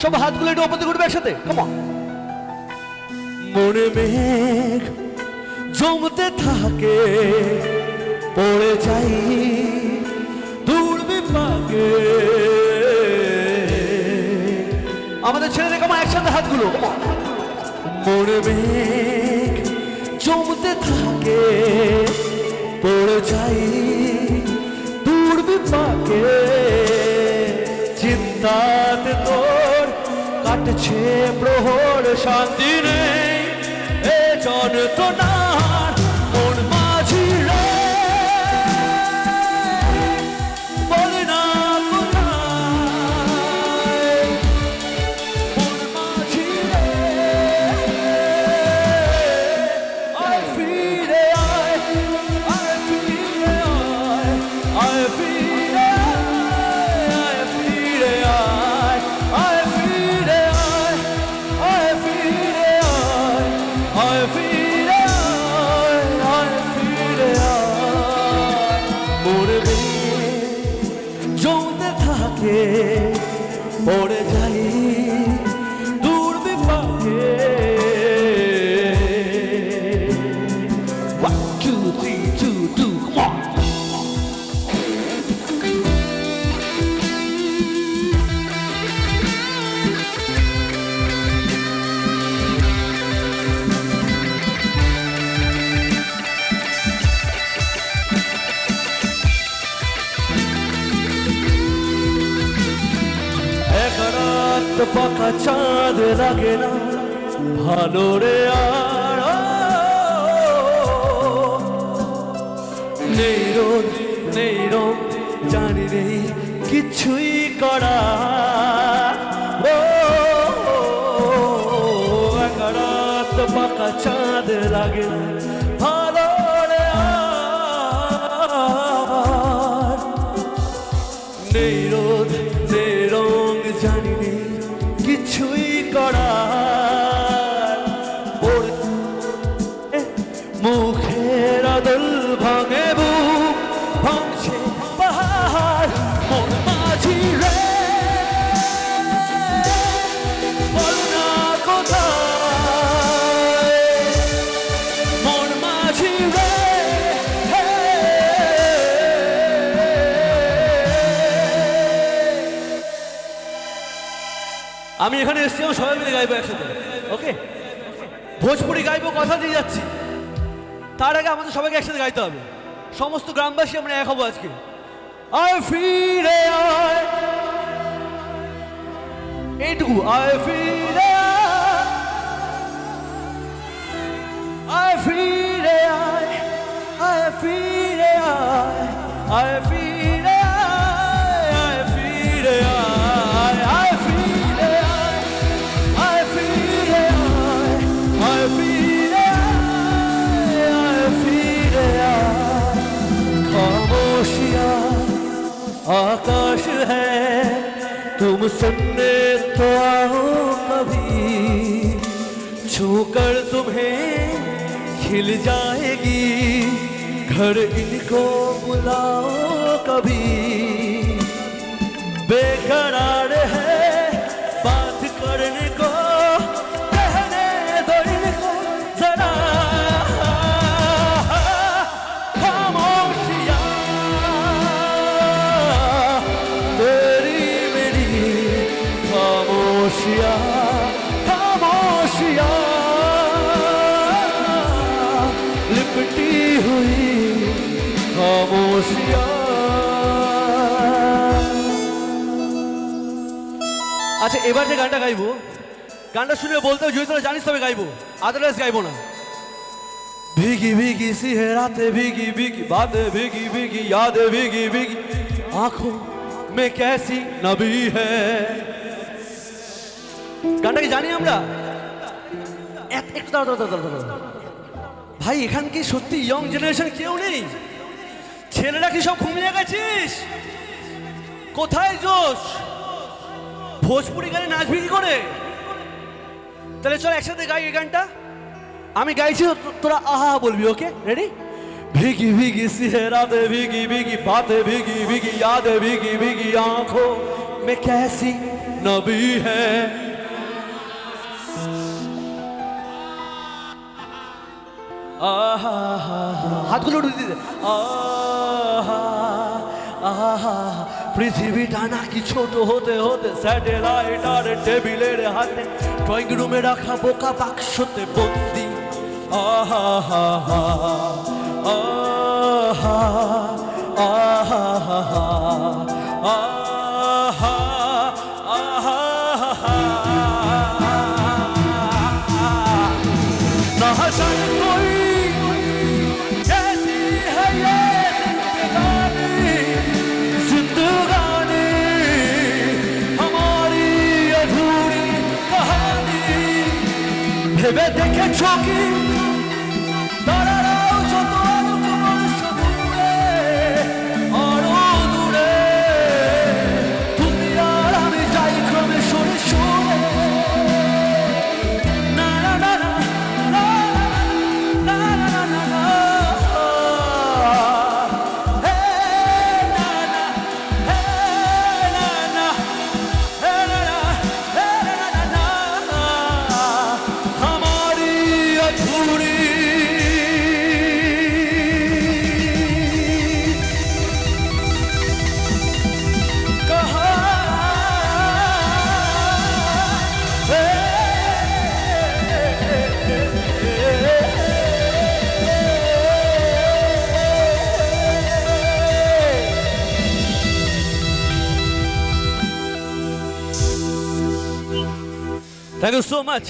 সব হাতগুলো একটু ওপর দিকে উঠবে একসাথে, কমন। মনে মেঘ জমতে থাকে, পড়ে যাই দূর বিপাকে। আমাদের ছেলেদের কমন, একসাথে হাতগুলো, কমন। মনে মেঘ জমতে থাকে, পড়ে যাই দূর বিপাকে। চিন্তাতে তোর কাটছে প্রহর, শান্তি নেই এ যন্ত্রণার মন মাঝি রে। বল না কোথায় মন মাঝি রে, আয় ফিরে আয়, আয় ফিরে আয়, আয় ফিরে আয়, ফিরে আয়, আয় ফিরে আয়, আয় ফিরে আয়, আয় ফিরে আয়, আয় ফিরে আয়। মরবে জমতে থাকে, পড়ে যাই দূর বিপাকে। 1 2 3 2 2 come on. এক রাত পাকা চাঁদ লাগে না ভালো রে আর, নেই রোদ নেই রোদ জানি নেই কিছুই করা। এক রাত পাকা চাঁদ লাগে না ভালো রে আর, নেই রোদ নেই রং জানি নেই কিছুই করার। মুখের আদল ভাঙে বুক, ভাঙছে পাহাড় মন মাঝি রে। বল না কোথায় মন মাঝি রে। আমি এখানে এসেছি, সবাই মিলে গাইবো একসাথে, ওকে? ভোজপুরি গাইবো, কথা দিয়ে যাচ্ছি। তার আগে আমাদের সবাইকে একসাথে গাইতে হবে, সমস্ত গ্রামবাসী আমরা এক হবো আজকে। আয় ফিরে আয়, এইটুকু, আয় ফিরে আয়, আয় ফিরে আয়, আয় ফিরে আয়, আয় ফিরে আয়, আয় ফিরে আয়, আয় ফিরে আয়, আয় ফিরে আয়, আয় ফিরে আয়, আয় ফিরে আয়। खामोशियाँ आकाश है, तुम सुनने तो आओ कभी, छूकर तुम्हें खिल जाएगी, घर इनको बुलाओ कभी। बेकरार है बात करने को, कहने दो इनको जरा। खामोशियाँ तेरी मेरी, खामोशियाँ खामोशियाँ लिपटी हुई खामोशियाँ। আচ্ছা, এবার যে গানটা গাইবো, গানটা শুনে বলতে হবে যদি তোরা জানিস তবে গাইবো, আদারওয়াইজ গাইবো না। भीगी भीगी सी है रातें, भीगी भीगी बातें, भीगी भीगी यादें, भीगी भीगी आंखों में कैसी नबी है। গানটা কি জানি আমরা? একটু দাঁড়াও, ভাই এখান কি সত্যি ইয়ং জেনারেশন কেউ নেই? ছেলেরা কি সব ঘুমিয়ে গেছিস? কোথায় জোশ? ভোজপুরি গানে নাচবি কি করে? তাহলে চল একসাথে গাই এই গানটা। আমি গাইছি, তোরা আহা বলবি, ওকে? রেডি? भीगी भीगी सी है रातें, भीगी भीगी बातें, भीगी भीगी यादें, भीगी भीगी आंखों में कैसी नबी है। आहा हाथগুলো উঠিয়ে দিতে। आहा आहा পৃথিবীটা নাকি ছোট হতে হতে স্যাটেলাইট আর টেবিলের হাতে ড্রয়িং রুমে রাখা বোকা বাক্সতে বন্দি। আহা হা হা আহা আহা আহা आहा ना जाने कोई कैसी है ये जिंदगानी हमारी अधूरी कहानी भेबे देखे चौकी ताराराও যত আলোকবর্ষ দূরে আরো দূরে তুমি আর আমি যাই ক্রমে সরে সরে। না না না না না না না না না হে না না হে না না হে না না হে না না না हमारी अधूरी Thank you so much.